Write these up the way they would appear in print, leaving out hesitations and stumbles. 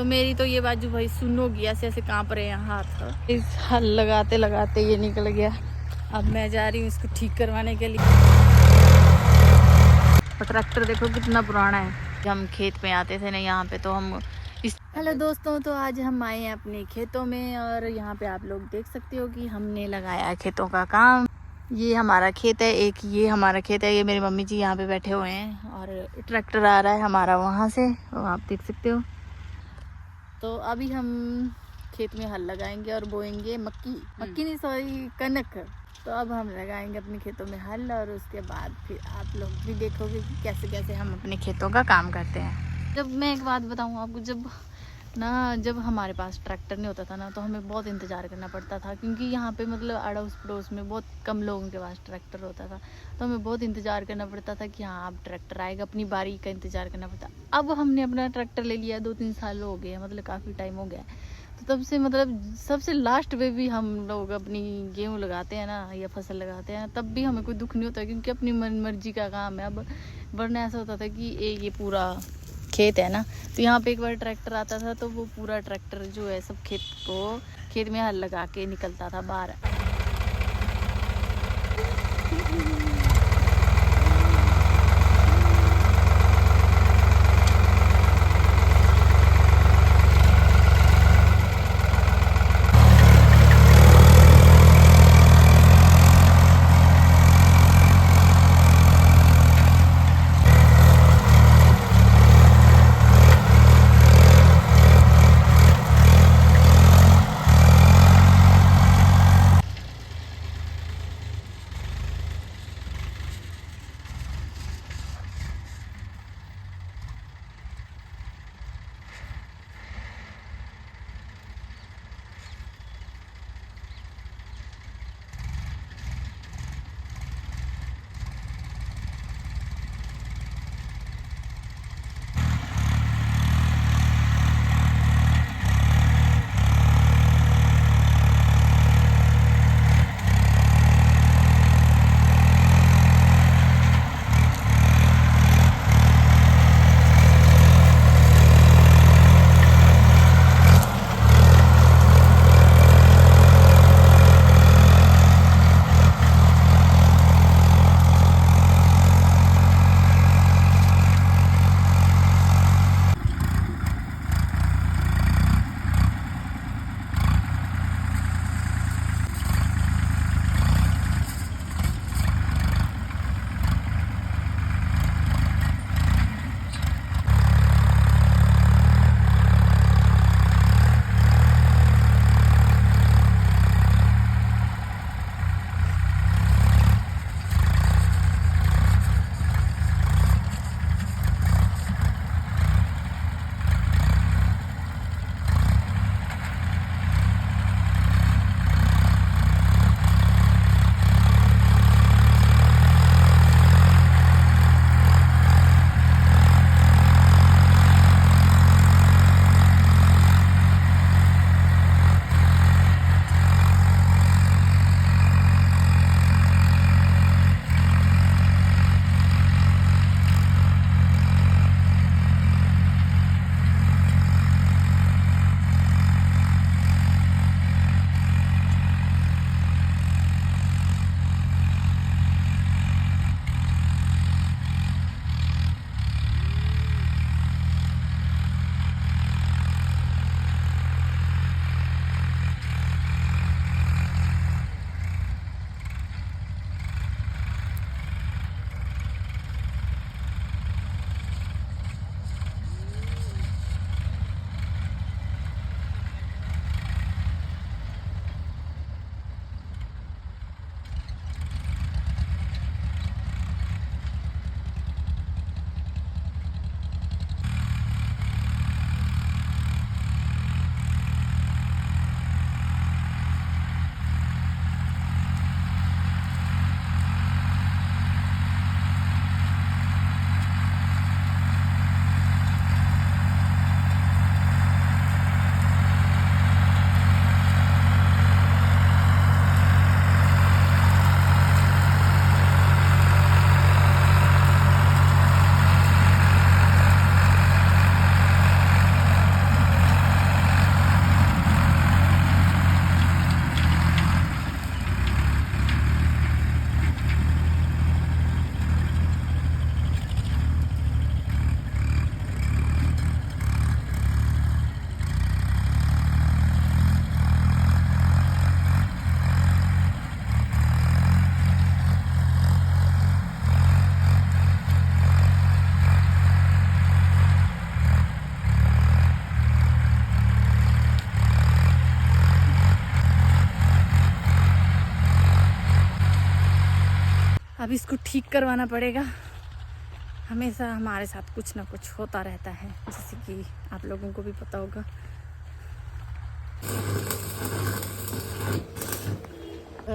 तो मेरी तो ये बाजू भाई सुन होगी, ऐसे ऐसे कांप रहे हैं हाथ। इस हल लगाते लगाते ये निकल गया। अब मैं जा रही हूँ इसको ठीक करवाने के लिए। ट्रैक्टर देखो कितना पुराना है। हम खेत में आते थे ना यहाँ पे, तो हम हेलो दोस्तों, तो आज हम आए हैं अपने खेतों में और यहाँ पे आप लोग देख सकते हो कि हमने लगाया है खेतों का काम। ये हमारा खेत है, एक ये हमारा खेत है। ये मेरी मम्मी जी यहाँ पे बैठे हुए हैं और ट्रैक्टर आ रहा है हमारा वहाँ से, वो आप देख सकते हो। तो अभी हम खेत में हल लगाएंगे और बोएंगे मक्की नहीं सॉरी कनक। तो अब हम लगाएंगे अपने खेतों में हल और उसके बाद फिर आप लोग भी देखोगे कि कैसे कैसे हम अपने खेतों का काम करते हैं। जब मैं एक बात बताऊँ आपको, जब हमारे पास ट्रैक्टर नहीं होता था ना, तो हमें बहुत इंतज़ार करना पड़ता था, क्योंकि यहाँ पे मतलब अड़ोस पड़ोस में बहुत कम लोगों के पास ट्रैक्टर होता था। तो हमें बहुत इंतज़ार करना पड़ता था कि हाँ अब ट्रैक्टर आएगा, अपनी बारी का इंतज़ार करना पड़ता। अब हमने अपना ट्रैक्टर ले लिया, 2-3 साल हो गए, मतलब काफ़ी टाइम हो गया। तो तब से मतलब सबसे लास्ट पे भी हम लोग अपनी गेहूँ लगाते हैं ना, या फसल लगाते हैं, तब भी हमें कोई दुख नहीं होता, क्योंकि अपनी मन मर्जी का काम है। अब वरना ऐसा होता था कि ये पूरा खेत है ना, तो यहाँ पे एक बार ट्रैक्टर आता था तो वो पूरा ट्रैक्टर जो है सब खेत में हल लगा के निकलता था बाहर। अब इसको ठीक करवाना पड़ेगा। हमेशा हमारे साथ कुछ ना कुछ होता रहता है, जैसे कि आप लोगों को भी पता होगा।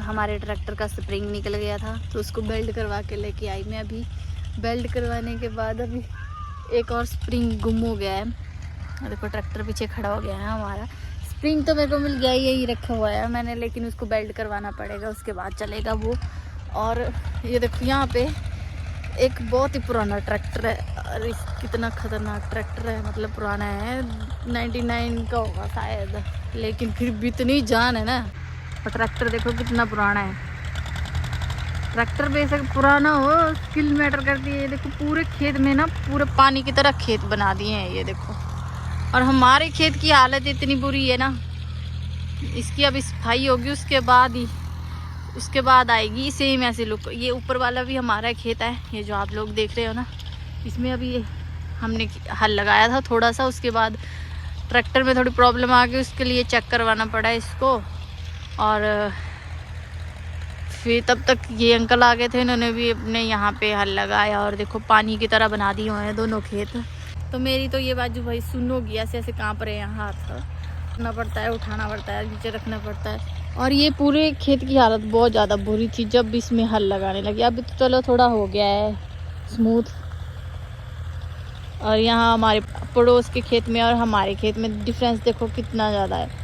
हमारे ट्रैक्टर का स्प्रिंग निकल गया था तो उसको बेल्ट करवा के लेके आई मैं अभी। बेल्ट करवाने के बाद अभी एक और स्प्रिंग गुम हो गया है। देखो ट्रैक्टर पीछे खड़ा हो गया है हमारा। स्प्रिंग तो मेरे को मिल गया, यही रखा हुआ है मैंने, लेकिन उसको बेल्ट करवाना पड़ेगा, उसके बाद चलेगा वो। और ये देखो यहाँ पे एक बहुत ही पुराना ट्रैक्टर है। और इस कितना खतरनाक ट्रैक्टर है, मतलब पुराना है, 99 का होगा शायद, लेकिन फिर भी इतनी जान है ना। और ट्रैक्टर देखो कितना पुराना है। ट्रैक्टर बेशक पुराना हो, स्किल मैटर करती है। ये देखो पूरे खेत में ना पूरे पानी की तरह खेत बना दिए हैं, ये देखो। और हमारे खेत की हालत इतनी बुरी है ना, इसकी अभी सफाई होगी उसके बाद आएगी सेम ऐसे लुक। ये ऊपर वाला भी हमारा खेत है, ये जो आप लोग देख रहे हो ना, इसमें अभी हमने हल लगाया था थोड़ा सा, उसके बाद ट्रैक्टर में थोड़ी प्रॉब्लम आ गई, उसके लिए चेक करवाना पड़ा इसको। और फिर तब तक ये अंकल आ गए थे, इन्होंने भी अपने यहाँ पे हल लगाया और देखो पानी की तरह बना दिए हुए हैं दोनों खेत। तो मेरी तो ये बाजू भाई सुन होगी, ऐसे ऐसे काँप रहे हैं हाथ, रखना पड़ता है, उठाना पड़ता है, नीचे रखना पड़ता है। और ये पूरे खेत की हालत बहुत ज़्यादा बुरी थी जब भी इसमें हल लगाने लगे। अभी तो चलो थोड़ा हो गया है स्मूथ। और यहाँ हमारे पड़ोस के खेत में और हमारे खेत में डिफरेंस देखो कितना ज़्यादा है।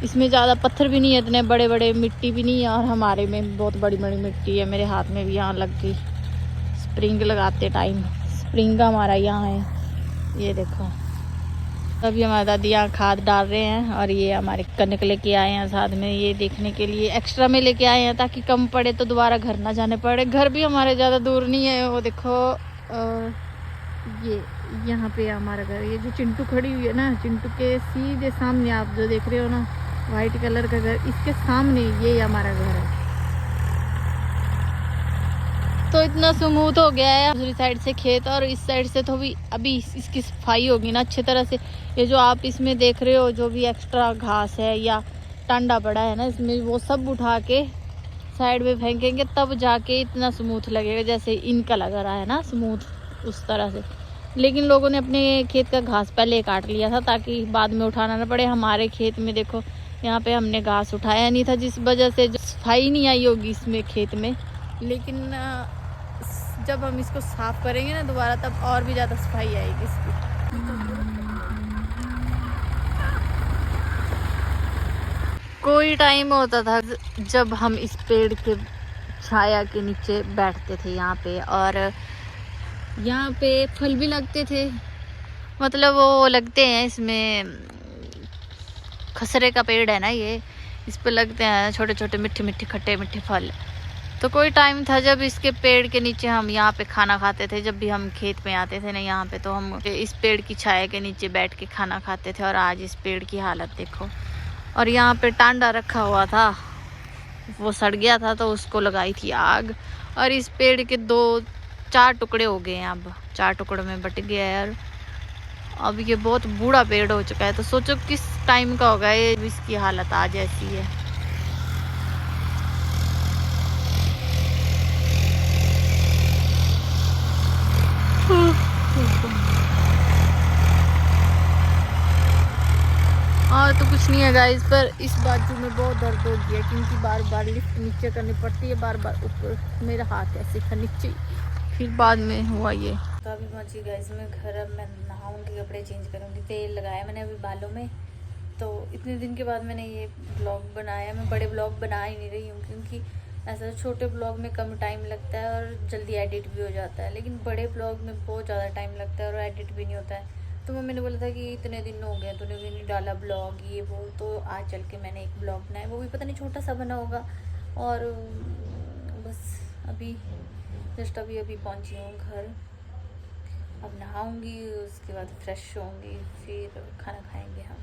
इसमें ज़्यादा पत्थर भी नहीं है, इतने बड़े बड़े मिट्टी भी नहीं है, और हमारे में बहुत बड़ी बड़ी मिट्टी है। मेरे हाथ में भी यहाँ लग गई स्प्रिंग लगाते टाइम। स्प्रिंग हमारा यहाँ है, ये देखो। अभी हमारे दादी यहाँ खाद डाल रहे हैं और ये हमारे कनक लेके आए हैं साथ में, ये देखने के लिए एक्स्ट्रा में लेके आए हैं ताकि कम पड़े तो दोबारा घर ना जाने पड़े। घर भी हमारे ज़्यादा दूर नहीं है, वो देखो ये यहाँ पे हमारा घर। ये जो चिंटू खड़ी हुई है ना, चिंटू के सीधे सामने आप जो देख रहे हो ना वाइट कलर का घर, इसके सामने ये हमारा घर है। तो इतना स्मूथ हो गया है दूसरी साइड से खेत, और इस साइड से तो भी अभी इसकी सफाई होगी ना अच्छी तरह से। ये जो आप इसमें देख रहे हो जो भी एक्स्ट्रा घास है या टांडा पड़ा है ना इसमें, वो सब उठा के साइड में फेंकेंगे, तब जाके इतना स्मूथ लगेगा जैसे इनका लग रहा है ना स्मूथ, उस तरह से। लेकिन लोगों ने अपने खेत का घास पहले काट लिया था ताकि बाद में उठाना ना पड़े। हमारे खेत में देखो यहाँ पे हमने घास उठाया नहीं था, जिस वजह से जो सफाई नहीं आई होगी इसमें खेत में। लेकिन जब हम इसको साफ करेंगे ना दोबारा, तब और भी ज़्यादा सफाई आएगी इसकी। कोई टाइम होता था जब हम इस पेड़ के छाया के नीचे बैठते थे यहाँ पे, और यहाँ पे फल भी लगते थे, मतलब वो लगते हैं इसमें, खसरे का पेड़ है ना ये, इस पे लगते हैं छोटे छोटे मीठे मीठे खट्टे मीठे फल। तो कोई टाइम था जब इसके पेड़ के नीचे हम यहाँ पे खाना खाते थे। जब भी हम खेत में आते थे ना यहाँ पे, तो हम इस पेड़ की छाया के नीचे बैठ के खाना खाते थे। और आज इस पेड़ की हालत देखो। और यहाँ पे टांडा रखा हुआ था, वो सड़ गया था तो उसको लगाई थी आग, और इस पेड़ के 2-4 टुकड़े हो गए हैं, अब 4 टुकड़ों में बट गया है। और अब ये बहुत बूढ़ा पेड़ हो चुका है, तो सोचो किस टाइम का होगा ये, इसकी हालत आज ऐसी है। और तो कुछ नहीं है गाइस, पर इस बाजू में बहुत दर्द हो गया क्योंकि बार बार लिफ्ट नीचे करनी पड़ती है, बार बार ऊपर। मेरा हाथ ऐसे था नीचे, फिर बाद में हुआ ये। तो अभी पहुंची गाइस मैं घर। अब मैं नहाऊंगी, कपड़े चेंज करूंगी। तेल लगाया मैंने अभी बालों में। तो इतने दिन के बाद मैंने ये ब्लॉग बनाया। मैं बड़े ब्लॉग बना ही नहीं रही हूँ क्योंकि ऐसा छोटे ब्लॉग में कम टाइम लगता है और जल्दी एडिट भी हो जाता है, लेकिन बड़े ब्लॉग में बहुत ज़्यादा टाइम लगता है और एडिट भी नहीं होता है। तो मम्मी ने बोला था कि इतने दिन हो गए तूने भी नहीं डाला ब्लॉग, ये वो। तो आज चल के मैंने एक ब्लॉग बनाया, वो भी पता नहीं छोटा सा बना होगा। और बस अभी जस्ट अभी पहुंची हूँ घर। अब नहाऊंगी, उसके बाद फ्रेश होंगी, फिर खाना खाएंगे हम।